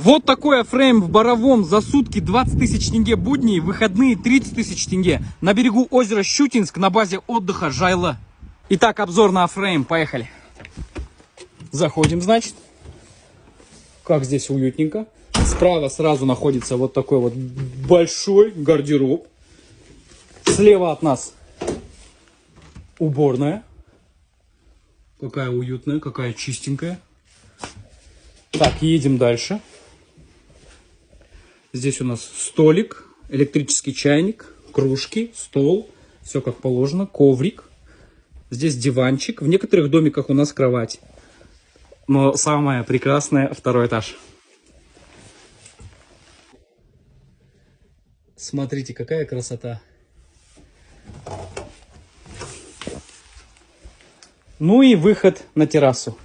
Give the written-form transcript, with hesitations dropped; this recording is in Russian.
Вот такой фрейм в Боровом за сутки 20 тысяч тенге будни, выходные 30 тысяч тенге. На берегу озера Щутинск на базе отдыха Жайла. Итак, обзор на фрейм, поехали. Заходим, значит. Как здесь уютненько. Справа сразу находится вот такой вот большой гардероб. Слева от нас уборная. Какая уютная, какая чистенькая. Так, едем дальше. Здесь у нас столик, электрический чайник, кружки, стол. Все как положено, коврик. Здесь диванчик. В некоторых домиках у нас кровать. Но самое прекрасное — второй этаж. Смотрите, какая красота. Ну и выход на террасу.